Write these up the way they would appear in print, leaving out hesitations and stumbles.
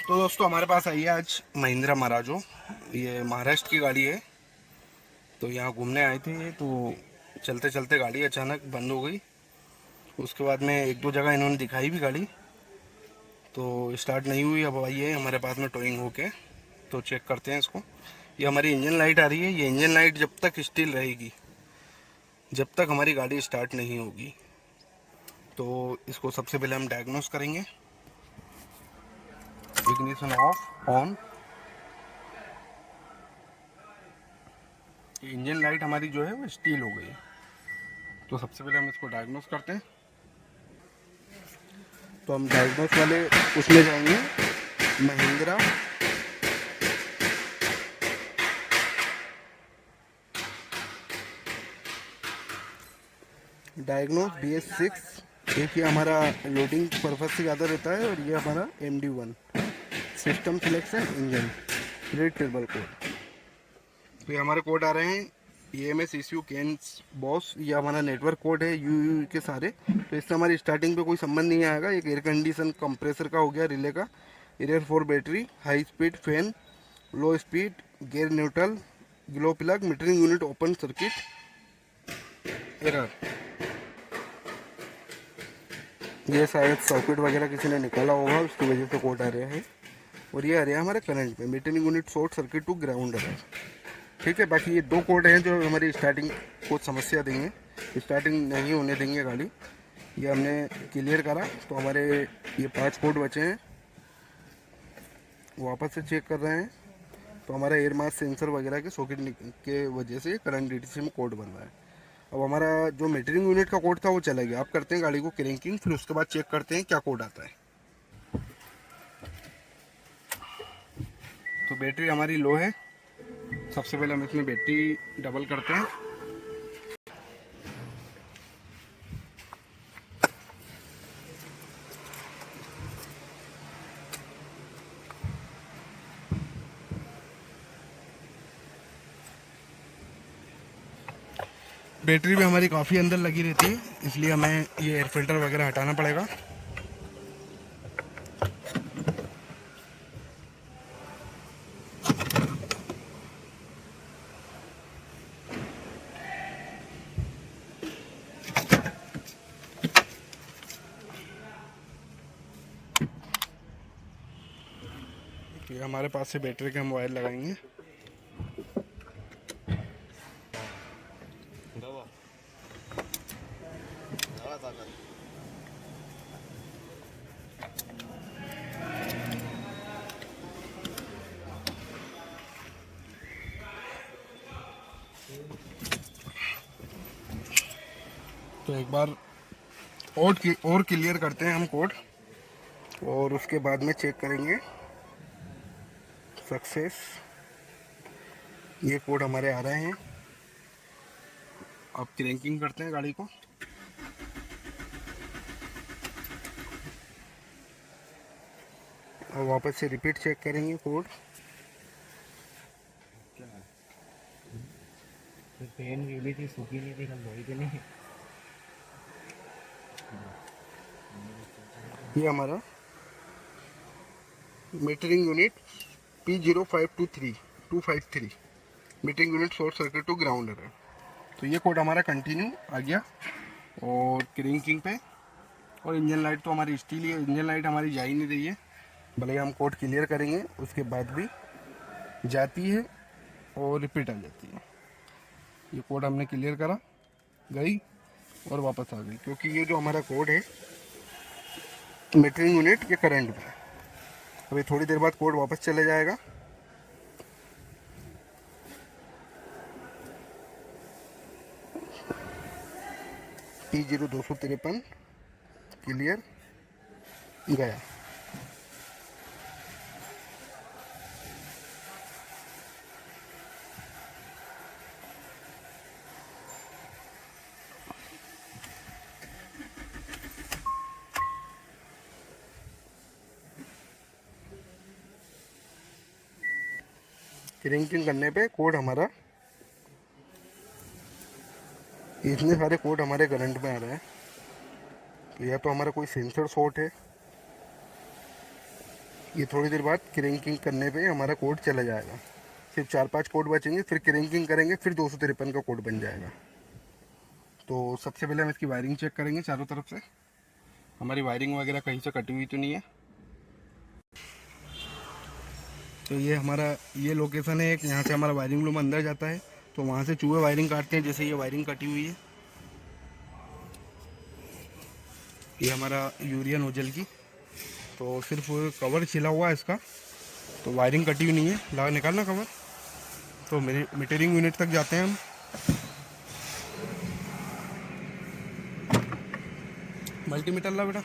तो दोस्तों हमारे पास आई है आज महिंद्रा मराजो। ये महाराष्ट्र की गाड़ी है। तो यहाँ घूमने आए थे तो चलते चलते गाड़ी अचानक बंद हो गई। उसके बाद में एक दो जगह इन्होंने दिखाई भी गाड़ी, तो स्टार्ट नहीं हुई। अब आई है हमारे पास में टोइंग होके, तो चेक करते हैं इसको। ये हमारी इंजन लाइट आ रही है। ये इंजन लाइट जब तक स्टिल रहेगी, जब तक हमारी गाड़ी स्टार्ट नहीं होगी। तो इसको सबसे पहले हम डायग्नोस करेंगे। Ignition of, on. Engine light हमारी जो है वो स्टील हो गई। तो सबसे पहले हम इसको डायग्नोस करते हैं। तो हम डायग्नोस वाले उसमें जाएंगे, महिंद्रा डायग्नोस BS6। एक ये हमारा लोडिंग पर्पज से ज़्यादा रहता है, और ये हमारा MD1 system selection engine read table code. तो ये हमारे कोड आ रहे हैं EMS ECU केन्स बॉस। ये हमारा नेटवर्क कोड है UU के सारे। तो इससे हमारी स्टार्टिंग पे कोई संबंध नहीं आएगा। एक एयर कंडीशन कंप्रेसर का हो गया, रिले का, arrear 4 battery, high speed fan, लो speed, gear neutral, glow plug, metering unit open circuit, error. ये शायद सॉकेट वगैरह किसी ने निकाला होगा, उसकी वजह से कोड आ रहा है। और ये आ रहा है हमारे करंट पे, metering unit short circuit to ground है। ठीक है, बाकी ये दो कोड हैं जो हमारी स्टार्टिंग को समस्या देंगे, स्टार्टिंग नहीं होने देंगे गाड़ी। ये हमने क्लियर करा। तो हमारे ये 5 कोड बचे हैं, वापस से चेक कर रहे हैं। तो हमारा एयर मास सेंसर वगैरह के सॉकेट के वजह से करंट DTC में कोड बन रहा है। अब हमारा जो मीटरिंग यूनिट का कोड था वो चला गया। आप करते हैं गाड़ी को क्रैंकिंग, फिर उसके बाद चेक करते हैं क्या कोड आता है। तो बैटरी हमारी लो है। सबसे पहले हम इसमें बैटरी डबल करते हैं। बैटरी भी हमारी काफ़ी अंदर लगी रहती है, इसलिए हमें ये एयर फिल्टर वगैरह हटाना पड़ेगा। ये हमारे पास से बैटरी के हम वायर लगाएंगे। तो एक बार और क्लियर करते हैं हम कोड, और उसके बाद में चेक करेंगे सक्सेस। ये कोड हमारे आ रहे हैं। अब क्रैंकिंग करते हैं गाड़ी को। और वापस से रिपीट चेक करेंगे कोड। पेन गीली थी, सूखी नहीं थी, कल धोई थी नहीं। ये हमारा metering unit P0523253 metering unit short circuit to ground है। तो ये कोड हमारा कंटिन्यू आ गया। और क्रैंकिंग पे, और इंजन लाइट तो हमारी स्टील है, इंजन लाइट हमारी जा ही नहीं रही है। भले हम कोड क्लियर करेंगे उसके बाद भी जाती है और रिपीट आ जाती है। ये कोड हमने क्लियर करा, गई और वापस आ गई, क्योंकि ये जो हमारा कोड है मीटरिंग यूनिट के करंट में। अभी थोड़ी देर बाद कोड वापस चले जाएगा। P0253 क्लियर, गया। क्रैंकिंग करने पे कोड हमारा, इतने सारे कोड हमारे करंट में आ रहे हैं। तो या तो हमारा कोई सेंसर शॉर्ट है, ये थोड़ी देर बाद क्रैंकिंग करने पे हमारा कोड चला जाएगा। सिर्फ 4-5 कोड बचेंगे, फिर क्रैंकिंग करेंगे, फिर 253 का कोड बन जाएगा। तो सबसे पहले हम इसकी वायरिंग चेक करेंगे चारों तरफ से, हमारी वायरिंग वगैरह कहीं से कटी हुई तो नहीं है। तो ये हमारा ये लोकेशन है एक, यहाँ से हमारा वायरिंग रूम अंदर जाता है, तो वहाँ से चूहे वायरिंग काटते हैं। जैसे ये वायरिंग कटी हुई है, ये हमारा यूरिया नोजल की, तो सिर्फ कवर छिला हुआ है इसका, तो वायरिंग कटी हुई नहीं है। ला निकालना कवर। तो मेरे मीटरिंग यूनिट तक जाते हैं हम। मल्टीमीटर ला बेटा।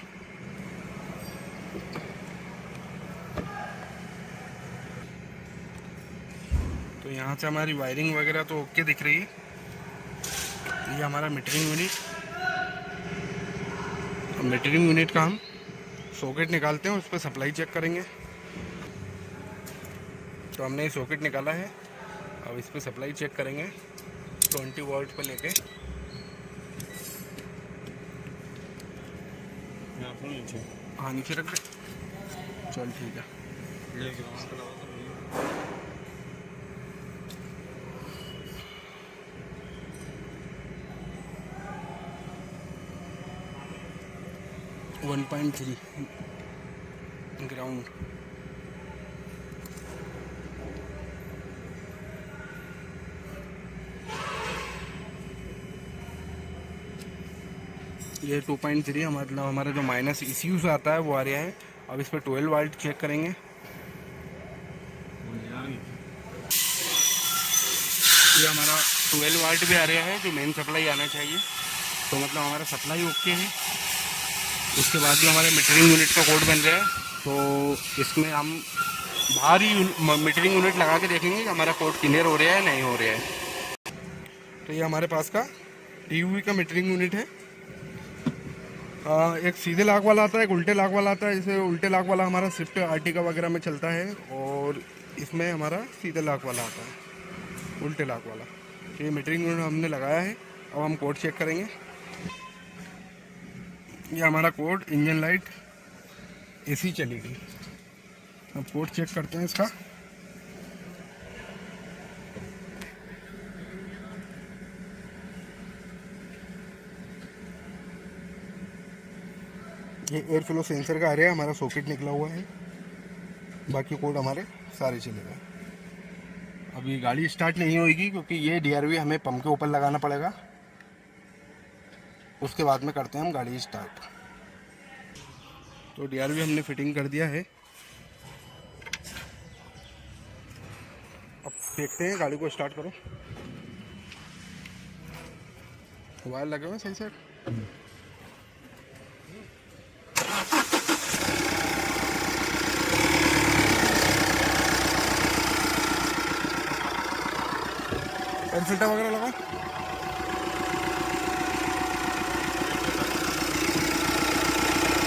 तो यहाँ से हमारी वायरिंग वगैरह तो ओके दिख रही है। ये हमारा मीटरिंग यूनिट, मीटरिंग यूनिट का हम सॉकेट निकालते हैं और उस पर सप्लाई चेक करेंगे। तो हमने ये सॉकेट निकाला है, अब इस पर सप्लाई चेक करेंगे 20 वोल्ट पे लेके। हाँ नीचे रख दे, चल ठीक है। 1.3 ग्राउंड। ये 2.3 मतलब हमारा जो माइनस ECU से आता है वो आ रहा है। अब इस पर 12 वोल्ट चेक करेंगे। ये हमारा 12 वोल्ट भी आ रहा है, जो मेन सप्लाई आना चाहिए। तो मतलब हमारा सप्लाई ओके है। उसके बाद जो हमारे मीटरिंग यूनिट का कोड बन रहा है, तो इसमें हम बाहर ही मीटरिंग यूनिट लगा के देखेंगे कि हमारा कोड क्लियर हो रहा है नहीं हो रहा है। तो ये हमारे पास का TUV का मीटरिंग यूनिट है। एक सीधे लाग वाला आता है, एक उल्टे लाग वाला आता है। जैसे उल्टे लाग वाला हमारा स्विफ्ट आर्टिका वगैरह में चलता है, और इसमें हमारा सीधे लाग वाला आता है, उल्टे लाग वाला। तो ये मीटरिंग यूनिट हमने लगाया है। अब हम कोड चेक करेंगे। ये हमारा कोड इंजन लाइट AC चलेगी। अब कोड चेक करते हैं इसका। ये एयर फ्लो सेंसर का आ रहा है, हमारा सॉकेट निकला हुआ है। बाकी कोड हमारे सारे चले गए। अब ये गाड़ी स्टार्ट नहीं होगी क्योंकि ये DRV हमें पंप के ऊपर लगाना पड़ेगा। उसके बाद में करते हैं हम गाड़ी स्टार्ट। तो DRV हमने फिटिंग कर दिया है। अब देखते हैं, गाड़ी को स्टार्ट करो। वायर लगे हुए सही से। एयर फिल्टर वगैरह लगा।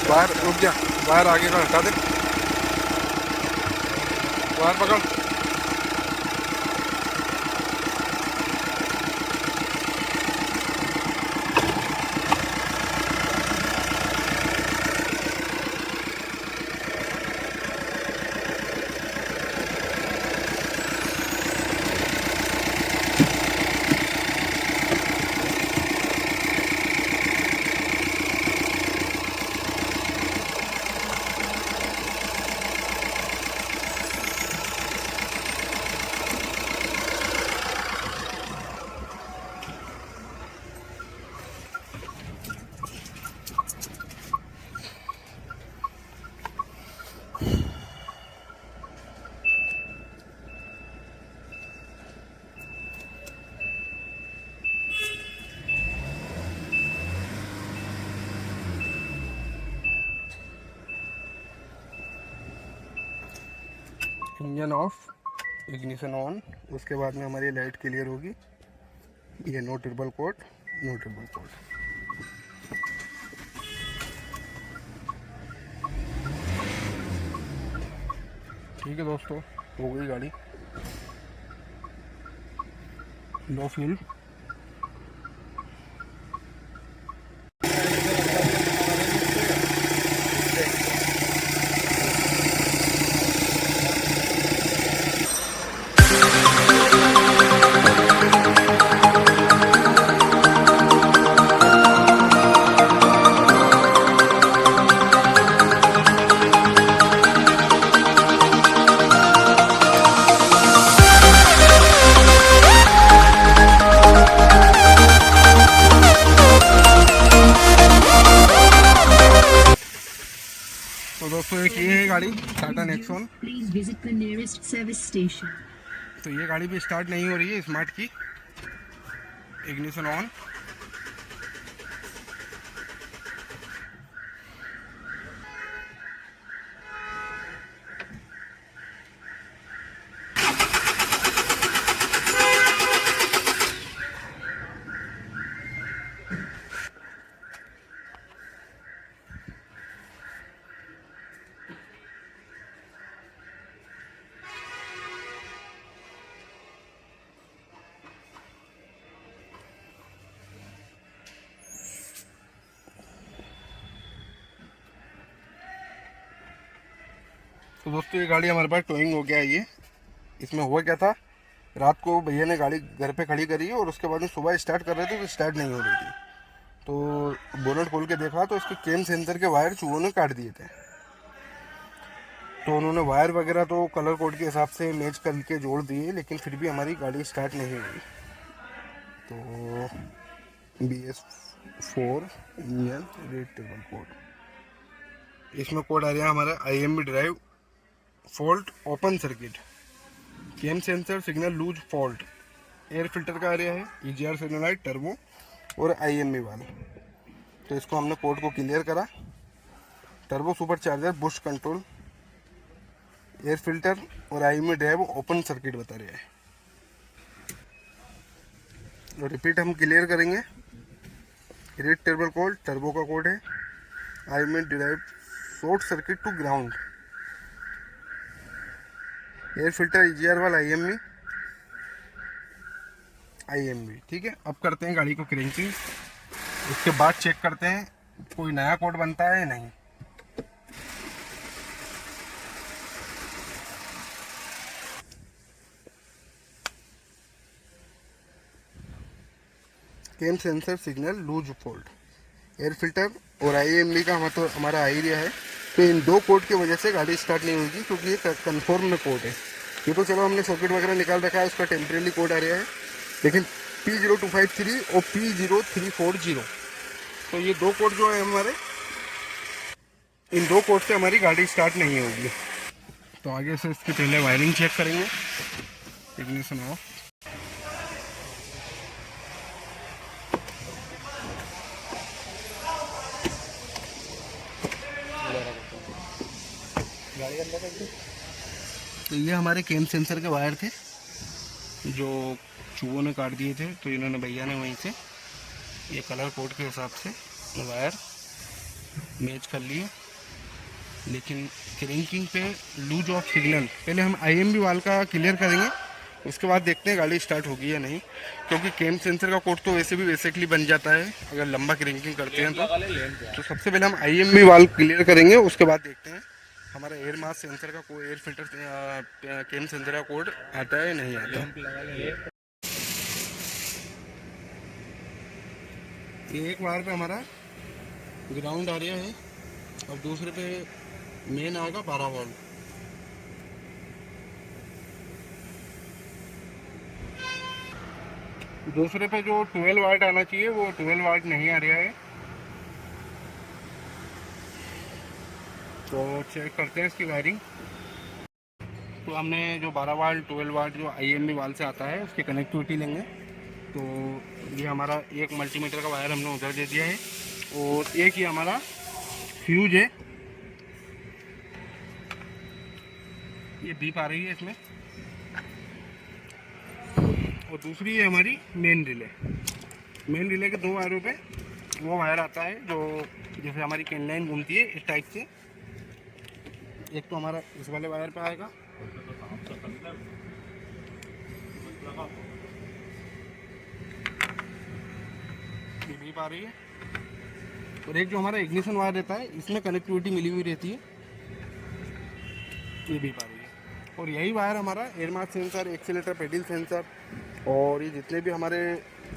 वायर रुक जा, वायर आगे का हटा दे, वायर पकड़। Engine off, ignition on. उसके बाद में हमारी लाइट क्लियर होगी। ये no triple code, no triple code. ठीक है दोस्तों, हो गई गाड़ी। Low fuel. दोस्तों एक ये है गाड़ी Tata Nexon. Please visit the nearest service station. तो ये गाड़ी भी स्टार्ट नहीं हो रही है स्मार्ट की। Ignition on. तो दोस्तों ये गाड़ी हमारे पास टोइंग हो गया है। ये इसमें हुआ क्या था, रात को भैया ने गाड़ी घर पे खड़ी करी और उसके बाद में सुबह स्टार्ट कर रहे थे तो स्टार्ट नहीं हो रही थी। तो बोनट खोल के देखा तो इसके केम सेंसर के वायर चूहों ने काट दिए थे। तो उन्होंने वायर वगैरह तो कलर कोड के हिसाब से मैच करके जोड़ दिए, लेकिन फिर भी हमारी गाड़ी स्टार्ट नहीं हुई। तो BS4 engine read table code, इसमें कोड आ रहा है हमारा IMB drive fault open circuit, cam sensor signal loose fault, air filter का आ रहा है, EGR सोलेनॉइड टर्बो और IMB वाल। तो इसको हमने कोड को क्लियर करा। Turbo super charger bush control, air filter और IMB ड्राइव ओपन सर्किट बता रहे हैं। तो रिपीट हम क्लियर करेंगे। रेड टेबल कोड टर्बो का कोड है, IMB drive short circuit to ground, air filter EGR वाला IMB। ठीक है, अब करते हैं गाड़ी को क्रैंकिंग। उसके बाद चेक करते हैं कोई नया कोड बनता है या नहीं। Cam sensor signal loose fault, air filter और IMB का हमारा आइडिया है। तो इन दो कोड की वजह से गाड़ी स्टार्ट नहीं होगी, क्योंकि ये कन्फर्म में कोड है। ये तो चलो हमने सॉकेट वगैरह निकाल रखा है, उसका टेम्परेरी कोड आ रहा है, लेकिन P0253 और P0340, तो ये दो कोड जो है हमारे, इन दो कोड से हमारी गाड़ी स्टार्ट नहीं होगी। तो आगे से इसकी पहले वायरिंग चेक करेंगे। Ignition of. तो ये हमारे केम सेंसर के वायर थे जो चूहों ने काट दिए थे। तो इन्होंने भैया ने वहीं से ये कलर कोड के हिसाब से वायर मैच कर लिए, लेकिन क्रैंकिंग पे लूज ऑफ सिग्नल। पहले हम IMB वाल का क्लियर करेंगे, उसके बाद देखते हैं गाड़ी स्टार्ट होगी या नहीं, क्योंकि केम सेंसर का कोड तो वैसे भी बेसिकली बन जाता है अगर लंबा क्रैंकिंग करते हैं तो सबसे पहले हम IMB वाल क्लियर करेंगे, उसके बाद देखते हैं हमारा एयर मास सेंसर का कोड, एयर फिल्टर केम सेंसर का कोड आता है नहीं आता। ये एक वायर पे हमारा ग्राउंड आ रहा है और दूसरे पे मेन आएगा 12 वोल्ट। दूसरे पे जो 12 वाट आना चाहिए वो 12 वाट नहीं आ रहा है। तो चेक करते हैं इसकी वायरिंग। तो हमने जो 12 वाट 12 वाट जो IMB वाल से आता है उसकी कनेक्टिविटी लेंगे। तो ये हमारा एक मल्टीमीटर का वायर हमने उधर दे दिया है और एक ही हमारा फ्यूज है, ये बीप आ रही है इसमें, और दूसरी है हमारी मेन रिले। मेन रिले के दो वायरों पे वो वायर आता है जो जैसे हमारी कैन लाइन घूमती है इस टाइप से। एक तो हमारा इस वाले वायर पे आएगा, ये बीप आ रही है, और एक जो हमारा इग्निशन वायर रहता है इसमें कनेक्टिविटी मिली हुई रहती है, ये बीप आ रही है। और यही वायर हमारा air mass sensor, accelerator, pedal sensor और ये जितने भी हमारे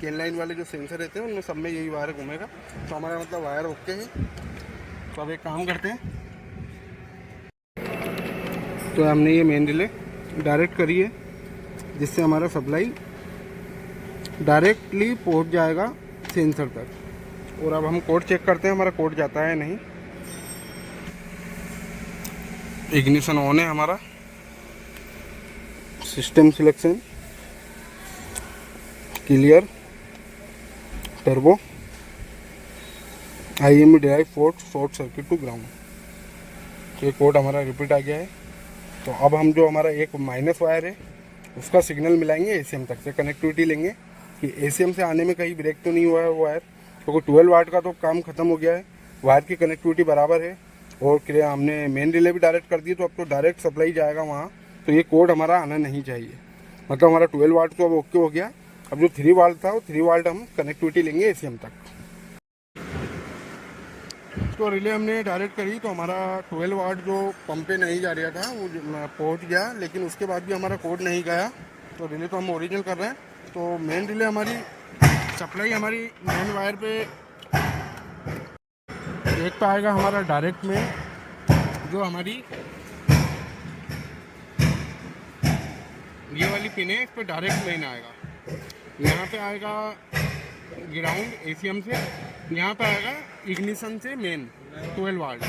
केन लाइन वाले जो सेंसर रहते हैं उनमें सब में यही वायर घूमेगा। तो हमारा मतलब वायर ओके है। तो अब एक काम करते हैं, तो हमने ये मेन रिले डायरेक्ट करी है जिससे हमारा सप्लाई डायरेक्टली पहुंच जाएगा सेंसर तक। और अब हम कोड चेक करते हैं हमारा कोड जाता है नहीं। इग्निशन ऑन है हमारा, system selection clear, turbo, IME drive fault short circuit to ground. तो ये कोड हमारा रिपीट आ गया है। तो अब हम जो हमारा एक माइनस वायर है उसका सिग्नल मिलाएंगे ACM तक से, कनेक्टिविटी लेंगे कि ACM से आने में कहीं ब्रेक तो नहीं हुआ है वो वायर, क्योंकि 12 वाट का तो काम खत्म हो गया है, वायर की कनेक्टिविटी बराबर है और हमने मेन रिले भी डायरेक्ट कर दी, तो अब तो डायरेक्ट सप्लाई जाएगा वहाँ। तो ये कोड हमारा आना नहीं चाहिए, मतलब हमारा 12 वाट तो अब ओके हो गया। अब जो 3 वाट था वो 3 वाट हम कनेक्टिविटी लेंगे ACM तक। तो रिले हमने डायरेक्ट करी तो हमारा 12 वाट जो पंप पे नहीं जा रहा था वो पहुंच गया, लेकिन उसके बाद भी हमारा कोड नहीं गया। तो रिले तो हम ओरिजिनल कर रहे हैं। तो मेन रिले हमारी सप्लाई हमारी मेन वायर पे एक पे आएगा हमारा डायरेक्ट में, जो हमारी ये वाली पिन है इस पर डायरेक्ट मेन आएगा। यहाँ पे आएगा ग्राउंड ACM से, यहाँ पे आएगा इग्निशन से मेन 12 वाट।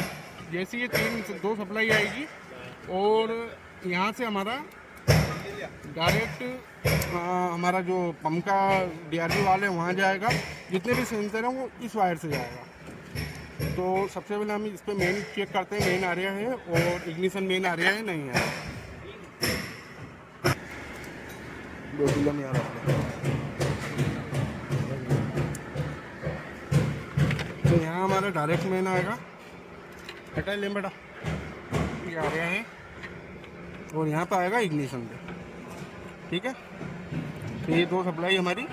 जैसे ये दो सप्लाई आएगी और यहाँ से हमारा डायरेक्ट हमारा जो पंप का DRV वाल है वहाँ जाएगा। जितने भी सेंसर हैं वो इस वायर से जाएगा। तो सबसे पहले हम इस पर मेन चेक करते हैं, मेन आ रहा है और इग्निशन मेन आ रहा है नहीं आ रहा। नहीं आ रहा। तो यहाँ हमारा डायरेक्ट मेन आएगा, हटा लें बेटा, ये आ रहा है और यहाँ पे आएगा इग्निशन पे, ठीक है। तो ये दो सप्लाई हमारी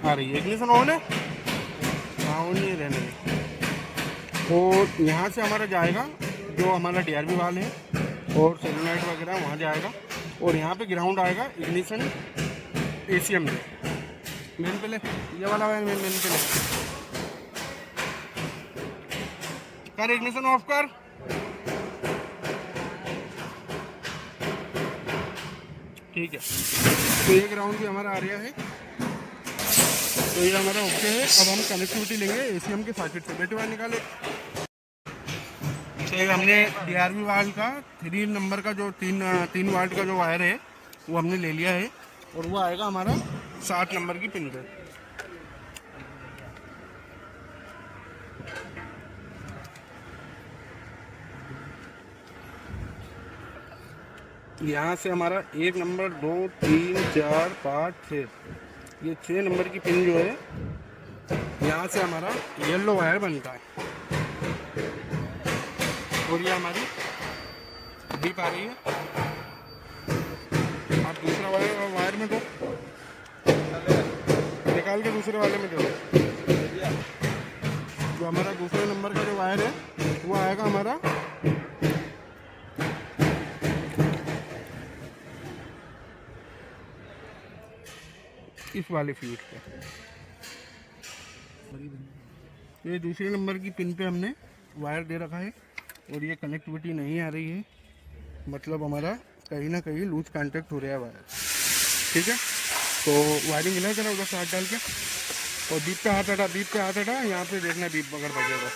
आ रही है। इग्निशन ऑन है, हाँ ऑन नहीं रहने में। और यहाँ से हमारा जाएगा जो हमारा DRV वाल है और सेलोनाइट वगैरह वहाँ जाएगा, और यहाँ पे ग्राउंड आएगा इग्निशन ACM में। मेन पे ले, ये वाला मेन पे ले, कर इग्निशन ऑफ कर। ठीक है, तो ये ग्राउंड भी हमारा आ रहा है। तो ये हमारा ओके है। अब हम कनेक्टिविटी लेंगे ACM के सर्किट से। बेटे वायर निकाले। तो हमने DRV वाल का 3 नंबर का जो 3 वाट का जो वायर है वो हमने ले लिया है, और वो आएगा हमारा 7 नंबर की पिन पे। यहाँ से हमारा 1 नंबर 2 3 4 5 6, ये 6 नंबर की पिन जो है यहाँ से हमारा येलो वायर बनता है, और ये हमारी डीप आ रही है। आप दूसरा वायर में दो, निकाल के दूसरे वाले में दो। जो हमारा दूसरे नंबर का जो वायर है वो आएगा हमारा इस वाले फ्यूज पे। ये दूसरे नंबर की पिन पे हमने वायर दे रखा है, और ये कनेक्टिविटी नहीं आ रही है, मतलब हमारा कहीं ना कहीं लूज कांटेक्ट हो रहा है वायर, ठीक है। तो वायरिंग हिला जरा उधर से हाथ डाल के, और बीप पे हाथ हटा, बीप पे हाथ हटा, यहाँ पे देखना बीप अगर बजेगा।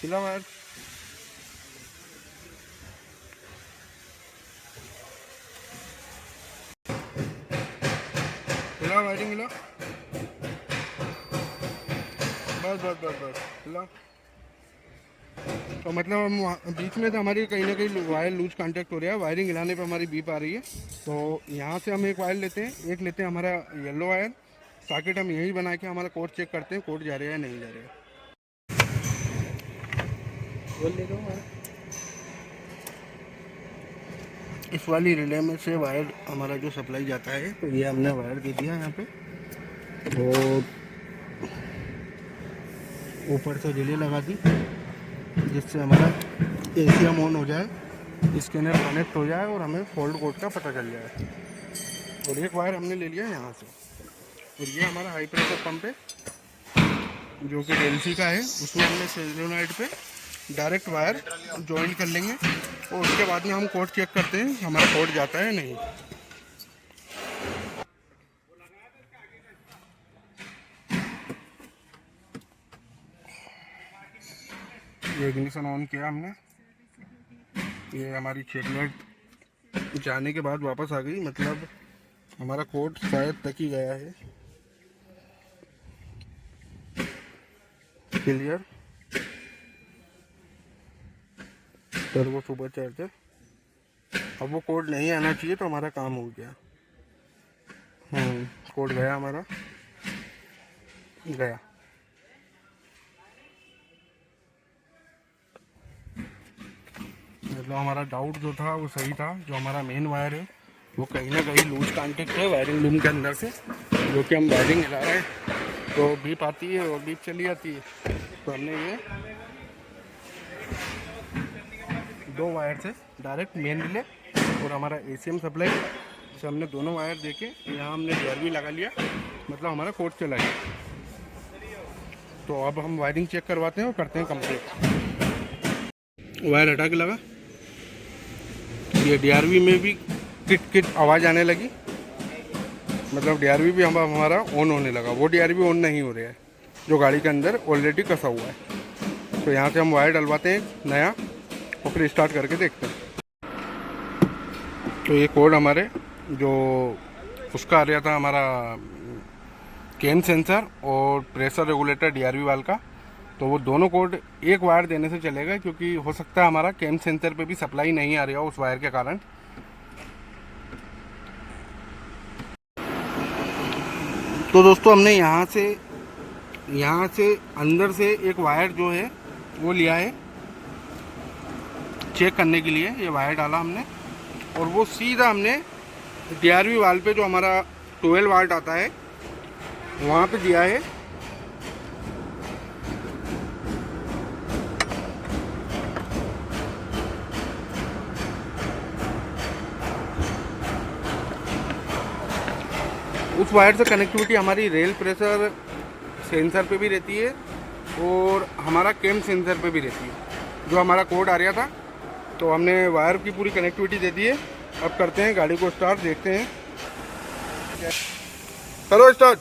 हिला वायर, हिला वायरिंग हिला, बस बस बस बस हिला। तो मतलब हम बीच में से हमारी कहीं ना कहीं वायर लूज कांटेक्ट हो रहा है, वायरिंग हिलाने पे हमारी बीप आ रही है। तो यहाँ से हम एक वायर लेते हैं, एक लेते हैं हमारा येलो वायर, सॉकेट हम यही बना के हमारा कोड चेक करते हैं, कोड जा रहा है नहीं जा रहा है। इस वाली रिले में से वायर हमारा जो सप्लाई जाता है, तो ये हमने वायर दे दिया यहाँ पे, और ऊपर से रिले लगा दी, जिससे हमारा ACM ऑन हो जाए, स्कैनर कनेक्ट हो जाए और हमें फॉल्ट कोड का पता चल जाए। और एक वायर हमने ले लिया यहाँ से, और ये हमारा हाई प्रेशर पंप है जो कि DLC का है, उसमें हमने सेलोनाइट पे डायरेक्ट वायर ज्वाइन कर लेंगे, और उसके बाद में हम कोड चेक करते हैं हमारा कोड जाता है नहीं। ये इग्निशन ऑन किया हमने, ये हमारी चेकलेट जाने के बाद वापस आ गई, मतलब हमारा कोड शायद तक ही गया है। क्लियर। टर्बो सुपर चार्जर, अब वो कोड नहीं आना चाहिए तो हमारा काम हो गया। कोड गया हमारा, गया। मतलब हमारा डाउट जो था वो सही था, जो हमारा मेन वायर है वो कहीं ना कहीं लूज कांटेक्ट है वायरिंग लूम के अंदर से, जो कि हम वायरिंग हिला रहे हैं तो बीप आती है और बीप चली जाती है। तो हमने ये 2 वायर से डायरेक्ट मेन रिले और हमारा ACM सप्लाई से हमने दोनों वायर देके यहाँ हमने DRV लगा लिया, मतलब हमारा कोड चला गया। तो अब हम वायरिंग चेक करवाते हैं और करते हैं कंप्लीट। वायर हटा के लगा, ये DRV में भी किट किट आवाज़ आने लगी, मतलब DRV भी हमारा ऑन होने लगा। वो DRV ऑन नहीं हो रहा है जो गाड़ी के अंदर ऑलरेडी कसा हुआ है। तो यहाँ से हम वायर डलवाते हैं नया और फिर स्टार्ट करके देखते हैं। तो ये कोड हमारे जो उसका आ रहा था, हमारा केम सेंसर और प्रेशर रेगुलेटर DRV वाल का, तो वो दोनों कोड एक वायर देने से चलेगा, क्योंकि हो सकता है हमारा केम सेंसर पे भी सप्लाई नहीं आ रही हो उस वायर के कारण। तो दोस्तों हमने यहाँ से अंदर से एक वायर जो है वो लिया है चेक करने के लिए। ये वायर डाला हमने और वो सीधा हमने DRV वाल पे जो हमारा 12 वाट आता है वहाँ पे दिया है। उस वायर से कनेक्टिविटी हमारी रेल प्रेशर सेंसर पे भी रहती है और हमारा केम सेंसर पे भी रहती है, जो हमारा कोड आ रहा था। तो हमने वायर की पूरी कनेक्टिविटी दे दी है। अब करते हैं गाड़ी को स्टार्ट, देखते हैं। करो स्टार्ट।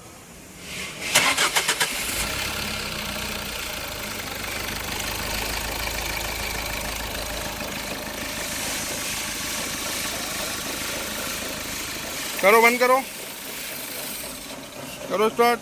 करो, बंद करो, करो स्टार्ट।